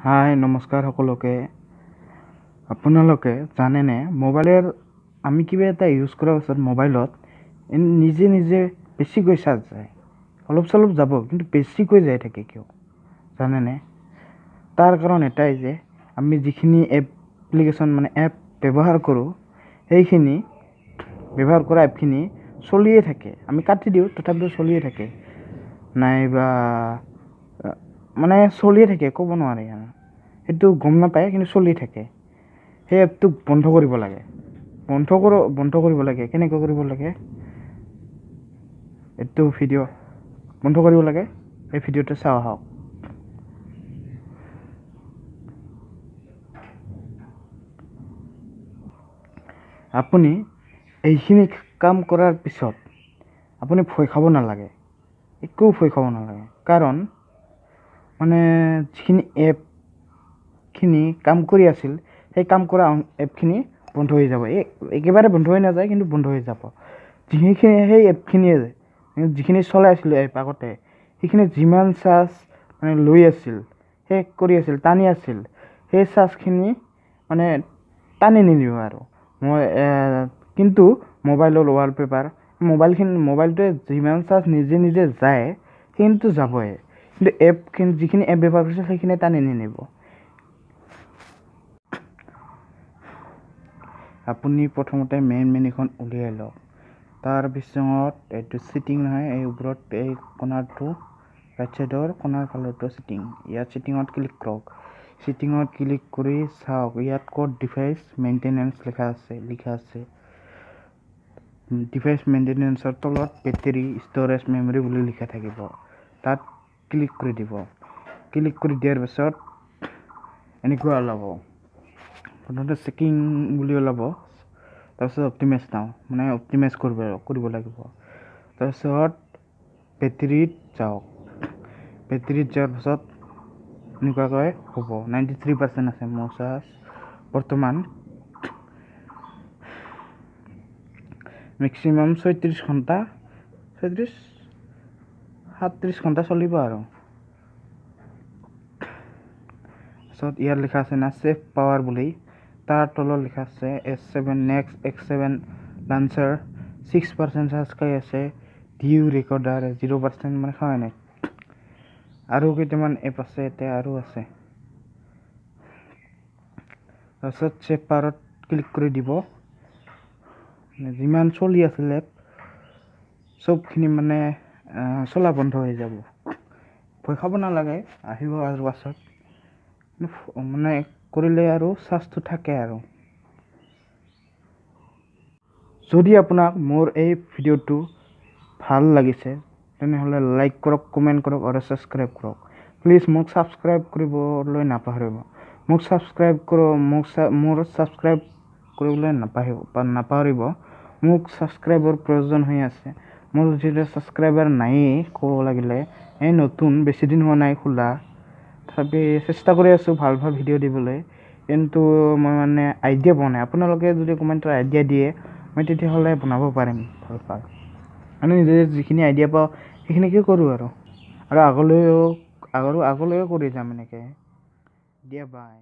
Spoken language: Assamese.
হাই নমস্কাৰ সকলোকে। আপোনালোকে জানেনে মোবাইলৰ আমি কিবা এটা ইউজ কৰাৰ পাছত মোবাইলত নিজে নিজে বেছিকৈ চাৰ্জ যায়, অলপ চলপ যাব কিন্তু বেছিকৈ যাই থাকে কিয় জানেনে? তাৰ কাৰণ এটাই যে আমি যিখিনি এপ্লিকেশ্যন এপ ব্যৱহাৰ কৰোঁ সেইখিনি ব্যৱহাৰ কৰা এপখিনি চলিয়ে থাকে, আমি কাটি দিওঁ তথাপিও চলিয়ে থাকে, নাইবা চলিয়ে থাকে, ক'ব নোৱাৰি আৰু সেইটো গম নাপায় কিন্তু চলি থাকে। সেই এপটোক বন্ধ কৰিব লাগে, বন্ধ কৰিব লাগে। কেনেকৈ কৰিব লাগে এইটো ভিডিঅ' বন্ধ কৰিব লাগে, এই ভিডিঅ'টো চাওঁ আহক। আপুনি এইখিনি কাম কৰাৰ পিছত আপুনি ভয় খাব নালাগে, একো ভয় খাব নালাগে। কাৰণ যিখিনি এপখিনি কাম কৰি আছিল সেই কাম কৰা এপখিনি বন্ধ হৈ যাব। একেবাৰে বন্ধ হৈ নাযায় কিন্তু বন্ধ হৈ যাব। সেই এপখিনিয়ে যিখিনি চলাই আছিলোঁ এপ আগতে, সেইখিনি যিমান চাৰ্জ লৈ আছিল, শেষ কৰি আছিল, টানি আছিল, সেই চাৰ্জখিনি টানি নিনিব আৰু কিন্তু মোবাইলৰ ৱালপেপাৰ মোবাইলটোৱে যিমান চাৰ্জ নিজে নিজে যায় সেইখিনিতো যাবই, কিন্তু যিখিনি এপ ব্যৱহাৰ কৰিছে সেইখিনি টানি নিনিব। আপুনি প্ৰথমতে মেইন মেনুখন উলিয়াই লওক, তাৰপিছত এইটো ছেটিং নহয়, এই ওপৰত এই কৰ্নাৰটো ৰাইট চাইডৰ কৰ্নাৰ ফালৰটো ছেটিং, ইয়াত ছেটিঙত ক্লিক কৰক। ছেটিঙত ক্লিক কৰি চাওক, ইয়াত ক'ত ডিভাইচ মেইনটেনেন্স লিখা আছে। ডিভাইচ মেইনটেনেন্সৰ তলত বেটাৰী, ষ্ট'ৰেজ, মেমৰি বুলি লিখা থাকিব, তাত ক্লিক কৰি দিব। ক্লিক কৰি দিয়াৰ পাছত এনেকুৱা ওলাব, প্ৰথমতে চেকিং বুলি ওলাব, তাৰপিছত অপটিমাইজ অপটিমাইজ কৰিব লাগিব। তাৰপিছত বেটাৰীত যাওক, বেটাৰীত যোৱাৰ পাছত এনেকুৱাকৈ হ'ব। 93% আছে মোৰ চাৰ্জ বৰ্তমান, মেক্সিমাম 37 ঘণ্টা চলিব আৰু। তাৰপিছত ইয়াত লিখা আছে না ছেভ পাৱাৰ বুলি, তাৰ তলত লিখা আছে S7 Next X7 launcher 6% charge খাই আছে, ভিউ ৰেকৰ্ডাৰ 0% খাই নাই। আৰু কেইটামান এপ আছে, এতিয়া আৰু আছে। তাৰপিছত ছেভ পাৱাৰত ক্লিক কৰি দিব। যিমান চলি আছিল এপ চবখিনি চলা বন্ধ হৈ যাব। ভয় খাব নালাগে, আহিব আৰু পাছত কৰিলে আৰু চাৰ্জটো থাকে আৰু। যদি আপোনাক মোৰ এই ভিডিঅ'টো ভাল লাগিছে তেনেহ'লে লাইক কৰক, কমেণ্ট কৰক আৰু ছাবস্ক্ৰাইব কৰক। প্লিজ মোক ছাবস্ক্ৰাইব কৰিবলৈ নাপাহৰিব। মোৰ ছাবস্ক্ৰাইব কৰিবলৈ নাপাহৰিব। মোক ছাবস্ক্ৰাইবৰ প্ৰয়োজন হৈ আছে। মোৰ যিহেতু ছাবস্ক্ৰাইবাৰ নায়েই, ক'ব লাগিলে এই নতুন বেছিদিন হোৱা নাই খোলা, তথাপি চেষ্টা কৰি আছোঁ ভাল ভাল ভিডিঅ' দিবলৈ, কিন্তু মই আইডিয়া পোৱা নাই। আপোনালোকে যদি কমেণ্টত আইডিয়া দিয়ে মই তেতিয়াহ'লে বনাব পাৰিম ভাল। নিজে যিখিনি আইডিয়া পাওঁ সেইখিনিকে কৰোঁ আৰু আগলৈও কৰি যাম এনেকৈ। দিয়া বাই।